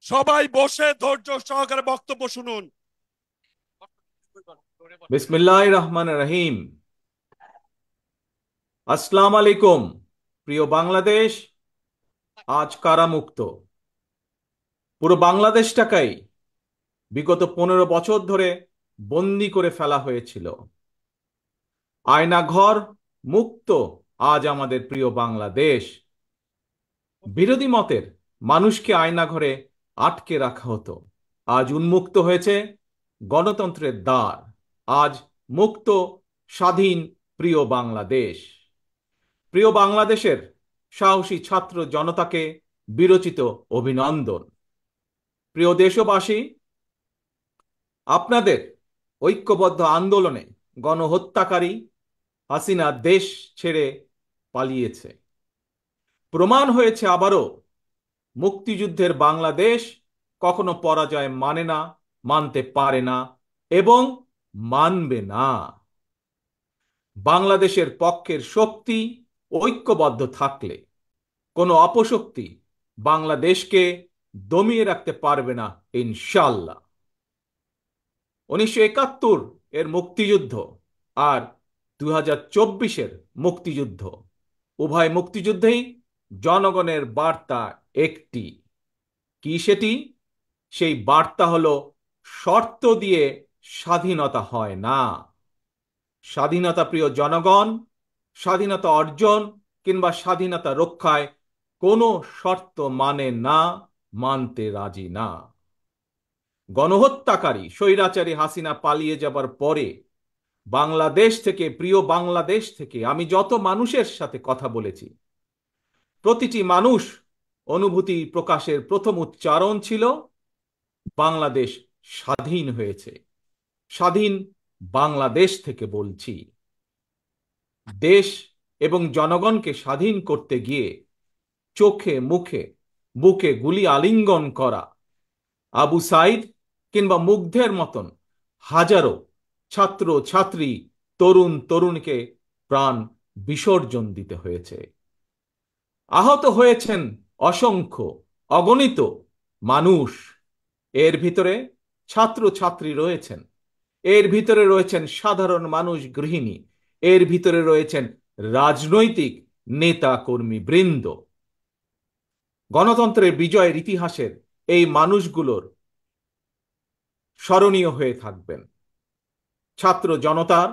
সবাই বসে ধৈর্য সহকারে বক্তব্য শুনুন। বিসমিল্লাহির রহমানির রহিম। আসসালামু আলাইকুম। প্রিয় বাংলাদেশ, আজ কারামুক্ত। পুরো বাংলাদেশটাকেই বিগত 15 বছর ধরে বন্দি করে ফেলা হয়েছিল। আয়নাঘর মুক্ত আজ আমাদের প্রিয় বাংলাদেশ। বিরোধী মতের মানুষকে আয়নাঘরে আটকে রাখা হতো। আজ উন্মুক্ত হয়েছে গণতন্ত্রের দ্বার। আজ মুক্ত, স্বাধীন প্রিয় বাংলাদেশ। প্রিয় বাংলাদেশের সাহসী ছাত্র জনতাকে বিরচিত অভিনন্দন। প্রিয় দেশবাসী, আপনাদের ঐক্যবদ্ধ আন্দোলনে গণহত্যাকারী হাসিনা দেশ ছেড়ে পালিয়েছে। প্রমাণ হয়েছে আবারও মুক্তিযুদ্ধের বাংলাদেশ কখনো পরাজয় মানে না, মানতে পারে না এবং মানবে না। বাংলাদেশের পক্ষের শক্তি ঐক্যবদ্ধ থাকলে কোনো অপশক্তি বাংলাদেশকে দমিয়ে রাখতে পারবে না, ইনশাল্লাহ। 1971 এর মুক্তিযুদ্ধ আর 2024-এর মুক্তিযুদ্ধ, উভয় মুক্তিযুদ্ধেই জনগণের বার্তা একটি। কি সেটি? সেই বার্তা হলো, শর্ত দিয়ে স্বাধীনতা হয় না। স্বাধীনতা প্রিয় জনগণ, স্বাধীনতা অর্জন কিংবা স্বাধীনতা রক্ষায় কোনো শর্ত মানে না, মানতে রাজি না। গণহত্যাকারী স্বৈরাচারী হাসিনা পালিয়ে যাবার পরে বাংলাদেশ থেকে, প্রিয় বাংলাদেশ থেকে আমি যত মানুষের সাথে কথা বলেছি, প্রতিটি মানুষ অনুভূতি প্রকাশের প্রথম উচ্চারণ ছিল, বাংলাদেশ স্বাধীন হয়েছে। স্বাধীন বাংলাদেশ থেকে বলছি। দেশ এবং জনগণকে স্বাধীন করতে গিয়ে চোখে মুখে বুকে গুলি আলিঙ্গন করা আবু সাইদ কিংবা মুগ্ধের মতন হাজারো ছাত্র ছাত্রী, তরুণ তরুণীকে প্রাণ বিসর্জন দিতে হয়েছে। আহত হয়েছেন অসংখ্য, অগণিত মানুষ। এর ভিতরে ছাত্র ছাত্রী রয়েছেন, এর ভিতরে রয়েছেন সাধারণ মানুষ, গৃহিণী, এর ভিতরে রয়েছেন রাজনৈতিক নেতা কর্মী বৃন্দ। গণতন্ত্রের বিজয়ের ইতিহাসের এই মানুষগুলোর স্মরণীয় হয়ে থাকবেন। ছাত্র জনতার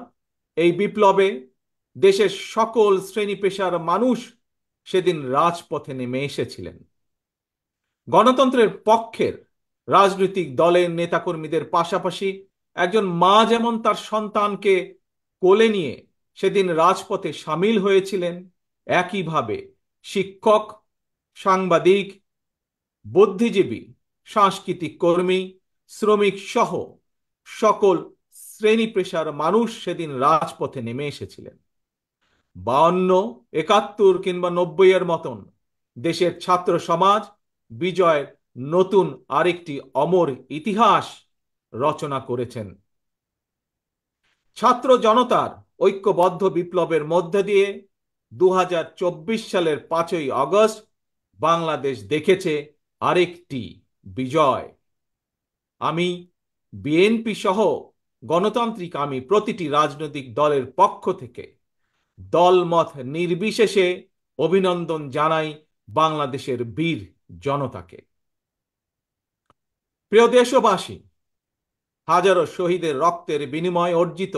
এই বিপ্লবে দেশের সকল শ্রেণী পেশার মানুষ সেদিন রাজপথে নেমে এসেছিলেন। গণতন্ত্রের পক্ষের রাজনৈতিক দলের নেতাকর্মীদের পাশাপাশি একজন মা যেমন তার সন্তানকে কোলে নিয়ে সেদিন রাজপথে সামিল হয়েছিলেন, একইভাবে শিক্ষক, সাংবাদিক, বুদ্ধিজীবী, সাংস্কৃতিক কর্মী, শ্রমিক সহ সকল শ্রেণী পেশার মানুষ সেদিন রাজপথে নেমে এসেছিলেন। 52, 71 কিংবা 90-এর মতন দেশের ছাত্র সমাজ বিজয়ের নতুন আরেকটি অমর ইতিহাস রচনা করেছেন। ছাত্র জনতার ঐক্যবদ্ধ বিপ্লবের মধ্য দিয়ে 2024 সালের 5ই আগস্ট বাংলাদেশ দেখেছে আরেকটি বিজয়। আমি বিএনপি সহ গণতান্ত্রিক আমি প্রতিটি রাজনৈতিক দলের পক্ষ থেকে দলমত নির্বিশেষে অভিনন্দন জানাই বাংলাদেশের বীর জনতাকে। প্রিয় দেশবাসী, হাজারো শহীদের রক্তের বিনিময়ে অর্জিত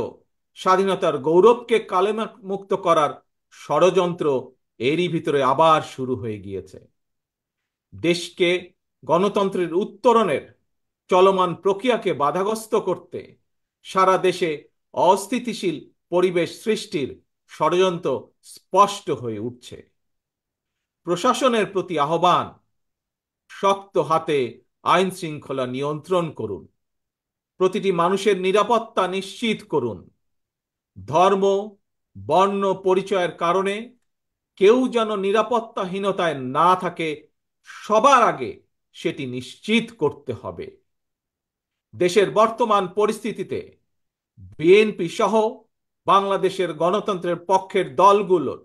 স্বাধীনতার গৌরবকে কালেমা মুক্ত করার ষড়যন্ত্র এরই ভিতরে আবার শুরু হয়ে গিয়েছে। দেশকে গণতন্ত্রের উত্তরণের চলমান প্রক্রিয়াকে বাধাগ্রস্ত করতে সারা দেশে অস্থিতিশীল পরিবেশ সৃষ্টির ষড়যন্ত্র স্পষ্ট হয়ে উঠছে। প্রশাসনের প্রতি আহ্বান, শক্ত হাতে আইন শৃঙ্খলা নিয়ন্ত্রণ করুন। প্রতিটি মানুষের নিরাপত্তা নিশ্চিত করুন। ধর্ম, বর্ণ পরিচয়ের কারণে কেউ যেন নিরাপত্তাহীনতায় না থাকে, সবার আগে সেটি নিশ্চিত করতে হবে। দেশের বর্তমান পরিস্থিতিতে বিএনপি সহ বাংলাদেশের গণতন্ত্রের পক্ষের দলগুলোর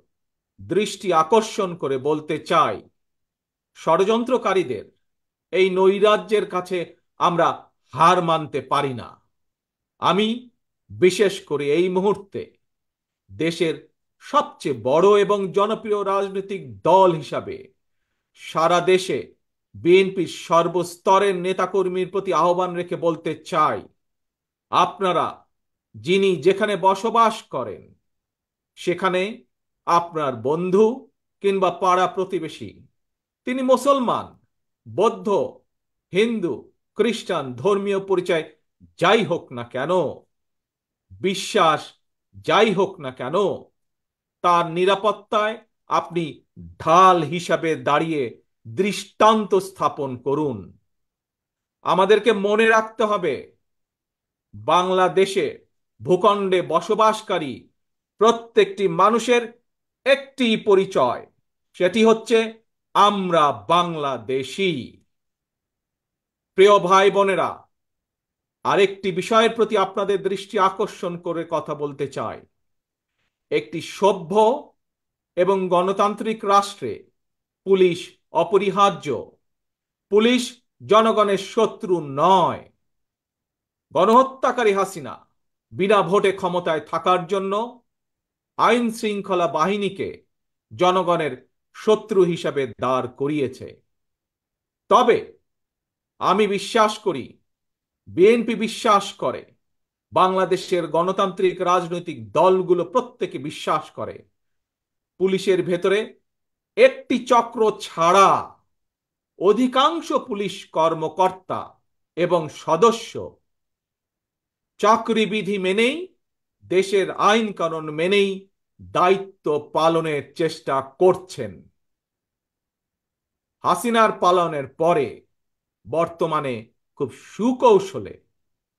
দৃষ্টি আকর্ষণ করে বলতে চাই, ষড়যন্ত্রকারীদের এই নৈরাজ্যের কাছে আমরা হার মানতে পারি না। আমি বিশেষ করে এই মুহূর্তে দেশের সবচেয়ে বড় এবং জনপ্রিয় রাজনৈতিক দল হিসাবে সারা দেশে বিএনপির সর্বস্তরের নেতাকর্মীর প্রতি আহ্বান রেখে বলতে চাই, আপনারা যিনি যেখানে বসবাস করেন, সেখানে আপনার বন্ধু কিংবা পাড়া প্রতিবেশী, তিনি মুসলমান, বৌদ্ধ, হিন্দু, খ্রিস্টান, ধর্মীয় পরিচয় যাই হোক না কেন, বিশ্বাস যাই হোক না কেন, তার নিরাপত্তায় আপনি ঢাল হিসাবে দাঁড়িয়ে দৃষ্টান্ত স্থাপন করুন। আমাদেরকে মনে রাখতে হবে, বাংলাদেশে ভূখণ্ডে বসবাসকারী প্রত্যেকটি মানুষের একটি পরিচয়, সেটি হচ্ছে আমরা বাংলাদেশী। প্রিয় ভাই বোনেরা, আরেকটি বিষয়ের প্রতি আপনাদের দৃষ্টি আকর্ষণ করে কথা বলতে চাই। একটি সভ্য এবং গণতান্ত্রিক রাষ্ট্রে পুলিশ অপরিহার্য। পুলিশ জনগণের শত্রু নয়। গণহত্যাকারী হাসিনা বিনা ভোটে ক্ষমতায় থাকার জন্য আইন শৃঙ্খলা বাহিনীকে জনগণের শত্রু হিসাবে দাঁড় করিয়েছে। তবে আমি বিশ্বাস করি, বিএনপি বিশ্বাস করে, বাংলাদেশের গণতান্ত্রিক রাজনৈতিক দলগুলো প্রত্যেকে বিশ্বাস করে, পুলিশের ভেতরে একটি চক্র ছাড়া অধিকাংশ পুলিশ কর্মকর্তা এবং সদস্য চাকরিবিধি মেনেই, দেশের আইন কানুন মেনেই দায়িত্ব পালনের চেষ্টা করছেন। হাসিনার পালনের পরে বর্তমানে খুব সুকৌশলে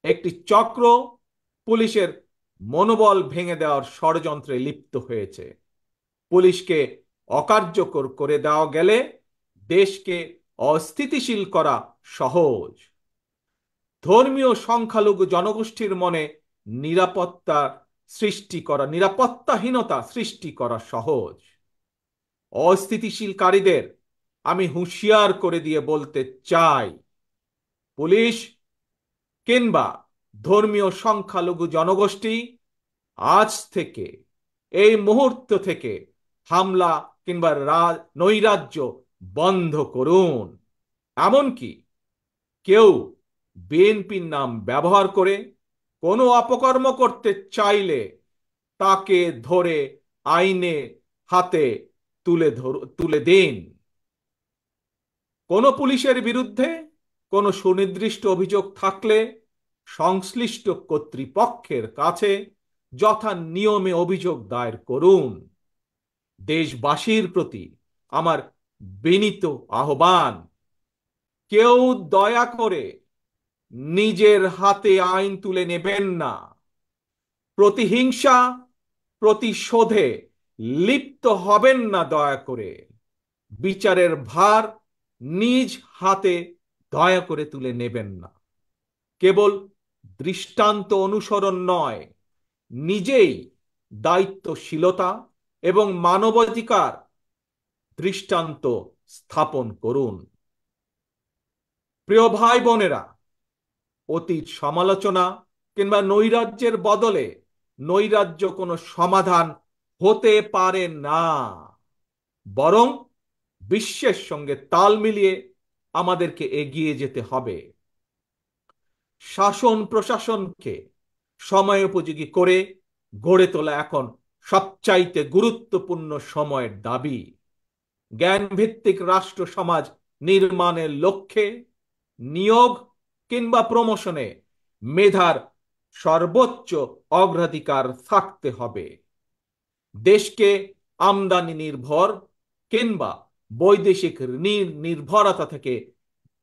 একটি চক্র পুলিশের মনোবল ভেঙে দেওয়ার ষড়যন্ত্রে লিপ্ত হয়েছে। পুলিশকে অকার্যকর করে দেওয়া গেলে দেশকে অস্থিতিশীল করা সহজ। ধর্মীয় সংখ্যালঘু জনগোষ্ঠীর মনে নিরাপত্তাহীনতা সৃষ্টি করা সহজ। অস্থিতিশীলকারীদের আমি হুঁশিয়ার করে দিয়ে বলতে চাই, পুলিশ কিংবা ধর্মীয় সংখ্যালঘু জনগোষ্ঠী আজ থেকে, এই মুহূর্ত থেকে হামলা কিংবা নৈরাজ্য বন্ধ করুন। এমনকি কেউ বিএনপির নাম ব্যবহার করে কোনো অপকর্ম করতে চাইলে তাকে ধরে আইনে হাতে তুলে দিন। কোনো পুলিশের বিরুদ্ধে কোনো সুনির্দিষ্ট অভিযোগ থাকলে সংশ্লিষ্ট কর্তৃপক্ষের কাছে যথা নিয়মে অভিযোগ দায়ের করুন। দেশবাসীর প্রতি আমার বিনীত আহ্বান, কেউ দয়া করে নিজের হাতে আইন তুলে নেবেন না। প্রতিহিংসা, প্রতিশোধে লিপ্ত হবেন না দয়া করে। বিচারের ভার নিজ হাতে দয়া করে তুলে নেবেন না। কেবল দৃষ্টান্ত অনুসরণ নয়, নিজেই দায়িত্বশীলতা এবং মানবাধিকার দৃষ্টান্ত স্থাপন করুন। প্রিয় ভাই বোনেরা, অতীত সমালোচনা কিংবা নৈরাজ্যের বদলে নৈরাজ্য কোনো সমাধান হতে পারে না। বরং বিশ্বের সঙ্গে তাল মিলিয়ে আমাদেরকে এগিয়ে যেতে হবে। শাসন প্রশাসনকে সময়োপযোগী করে গড়ে তোলা এখন সবচাইতে গুরুত্বপূর্ণ সময়ের দাবি। জ্ঞানভিত্তিক রাষ্ট্র সমাজ নির্মাণের লক্ষ্যে নিয়োগ কিংবা প্রমোশনে মেধার সর্বোচ্চ অগ্রাধিকার থাকতে হবে। দেশকে আমদানি নির্ভর কিংবা বৈদেশিক নির্ভরতা থেকে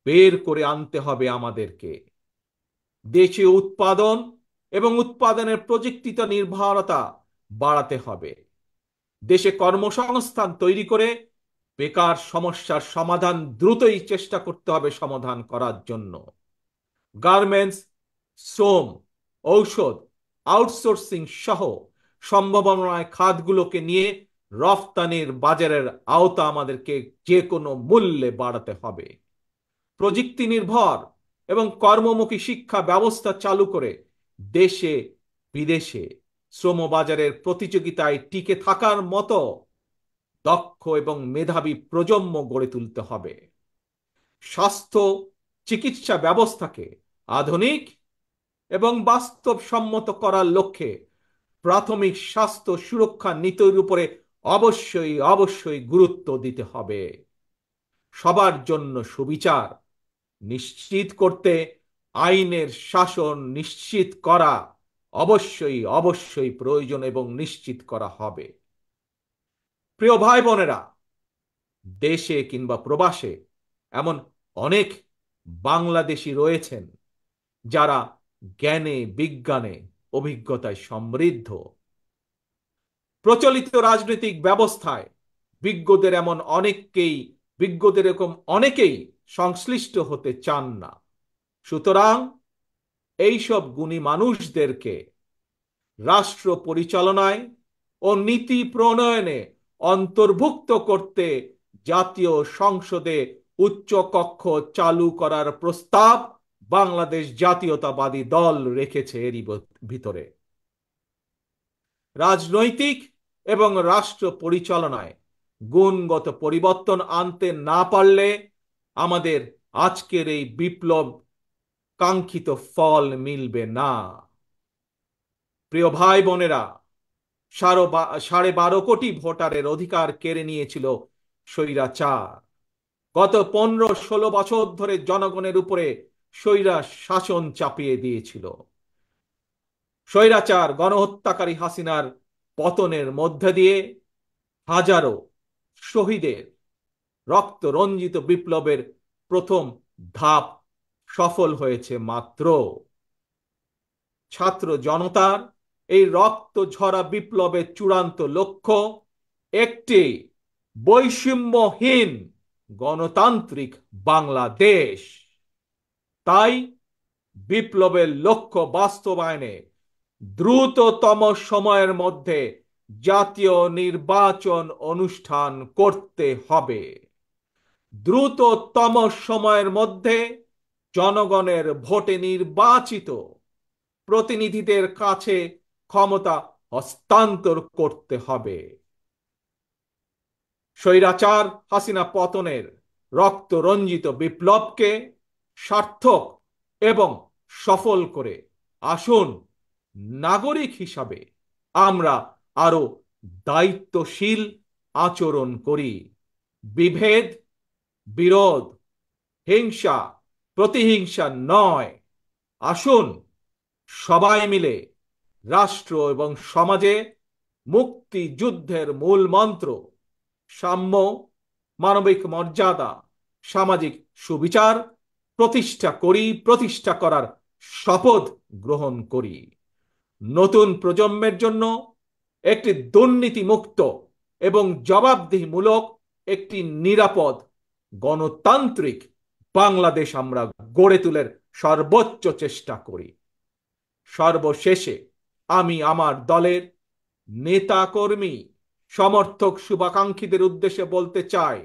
বের করে আনতে হবে আমাদেরকে। দেশীয় উৎপাদন এবং উৎপাদনের প্রযুক্তিগত নির্ভরতা বাড়াতে হবে। দেশে কর্মসংস্থান তৈরি করে বেকার সমস্যার সমাধান দ্রুতই চেষ্টা করতে হবে সমাধান করার জন্য। গার্মেন্টস, শ্রম, ঔষধ, আউটসোর্সিং সহ সম্ভাবনায় খাতগুলোকে নিয়ে রফতানির বাজারের আওতা আমাদেরকে যে কোনো মূল্যে বাড়াতে হবে। প্রযুক্তি নির্ভর এবং কর্মমুখী শিক্ষা ব্যবস্থা চালু করে দেশে বিদেশে শ্রমবাজারের প্রতিযোগিতায় টিকে থাকার মতো দক্ষ এবং মেধাবী প্রজন্ম গড়ে তুলতে হবে। স্বাস্থ্য চিকিৎসা ব্যবস্থাকে আধুনিক এবং বাস্তবসম্মত করার লক্ষ্যে প্রাথমিক স্বাস্থ্য সুরক্ষা নীতির উপরে অবশ্যই অবশ্যই গুরুত্ব দিতে হবে। সবার জন্য সুবিচার নিশ্চিত করতে আইনের শাসন নিশ্চিত করা অবশ্যই অবশ্যই প্রয়োজন এবং নিশ্চিত করা হবে। প্রিয় ভাই বোনেরা, দেশে কিংবা প্রবাসে এমন অনেক বাংলাদেশী রয়েছেন যারা জ্ঞানে বিজ্ঞানে অভিজ্ঞতায় সমৃদ্ধ। প্রচলিত রাজনৈতিক ব্যবস্থায় বিজ্ঞদের এরকম অনেকেই সংশ্লিষ্ট হতে চান না। সুতরাং এইসব গুণী মানুষদেরকে রাষ্ট্র পরিচালনায় ও নীতি প্রণয়নে অন্তর্ভুক্ত করতে জাতীয় সংসদে উচ্চকক্ষ চালু করার প্রস্তাব বাংলাদেশ জাতীয়তাবাদী দল রেখেছে। এরই ভিতরে রাজনৈতিক এবং রাষ্ট্র পরিচালনায় গুণগত পরিবর্তন আনতে না পারলে আমাদের আজকের এই বিপ্লব কাঙ্ক্ষিত ফল মিলবে না। প্রিয় ভাই বোনেরা, 12.5 কোটি ভোটারের অধিকার কেড়ে নিয়েছিল স্বৈরাচার। গত 15-16 বছর ধরে জনগণের উপরে স্বৈরা শাসন চাপিয়ে দিয়েছিল। স্বৈরাচার গণহত্যাকারী হাসিনার পতনের মধ্যে দিয়ে হাজারো শহীদের রক্ত রঞ্জিত বিপ্লবের প্রথম ধাপ সফল হয়েছে মাত্র। ছাত্র জনতার এই রক্ত ঝরা বিপ্লবের চূড়ান্ত লক্ষ্য একটি বৈষম্যহীন গণতান্ত্রিক বাংলাদেশ। তাই বিপ্লবের লক্ষ্য বাস্তবায়নে দ্রুততম সময়ের মধ্যে জাতীয় নির্বাচন অনুষ্ঠান করতে হবে। দ্রুততম সময়ের মধ্যে জনগণের ভোটে নির্বাচিত প্রতিনিধিদের কাছে ক্ষমতা হস্তান্তর করতে হবে। স্বৈরাচার হাসিনা পতনের রক্ত রঞ্জিত বিপ্লবকে সার্থক এবং সফল করে আসুন নাগরিক হিসাবে আমরা আরো দায়িত্বশীল আচরণ করি। বিভেদ, বিরোধ, হিংসা, প্রতিহিংসা নয়। আসুন সবাই মিলে রাষ্ট্র এবং সমাজে মুক্তিযুদ্ধের মূল মন্ত্র সাম্য, মানবিক মর্যাদা, সামাজিক সুবিচার প্রতিষ্ঠা করার শপথ গ্রহণ করি। নতুন প্রজন্মের জন্য একটি দুর্নীতিমুক্ত এবং জবাবদিহিমূলক একটি নিরাপদ গণতান্ত্রিক বাংলাদেশ আমরা গড়ে তোলার সর্বোচ্চ চেষ্টা করি। সর্বশেষে আমি আমার দলের নেতা কর্মী সমর্থক শুভাকাঙ্ক্ষীদের উদ্দেশ্যে বলতে চাই,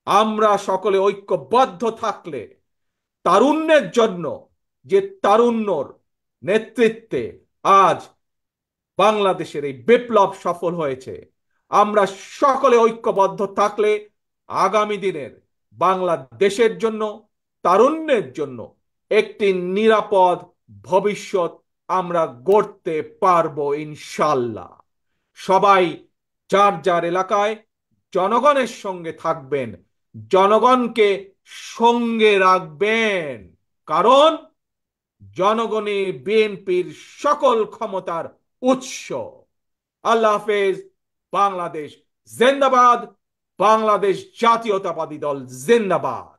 আমরা সকলে ঐক্যবদ্ধ থাকলে তারুণ্যের জন্য যে তারুণ্যর নেতৃত্বে আজ বাংলাদেশের এই বিপ্লব সফল হয়েছে, আমরা সকলে ঐক্যবদ্ধ থাকলে আগামী দিনের বাংলাদেশের জন্য তারুণ্যের জন্য একটি নিরাপদ ভবিষ্যৎ আমরা গড়তে পারবো ইনশাল্লাহ। সবাই যার যার এলাকায় জনগণের সঙ্গে থাকবেন, জনগণকে সঙ্গে রাখবেন, কারণ জনগণই বিএনপির সকল ক্ষমতার উৎস। আল্লাহ হাফেজ। বাংলাদেশ জিন্দাবাদ। বাংলাদেশ জাতীয়তাবাদী দল জিন্দাবাদ।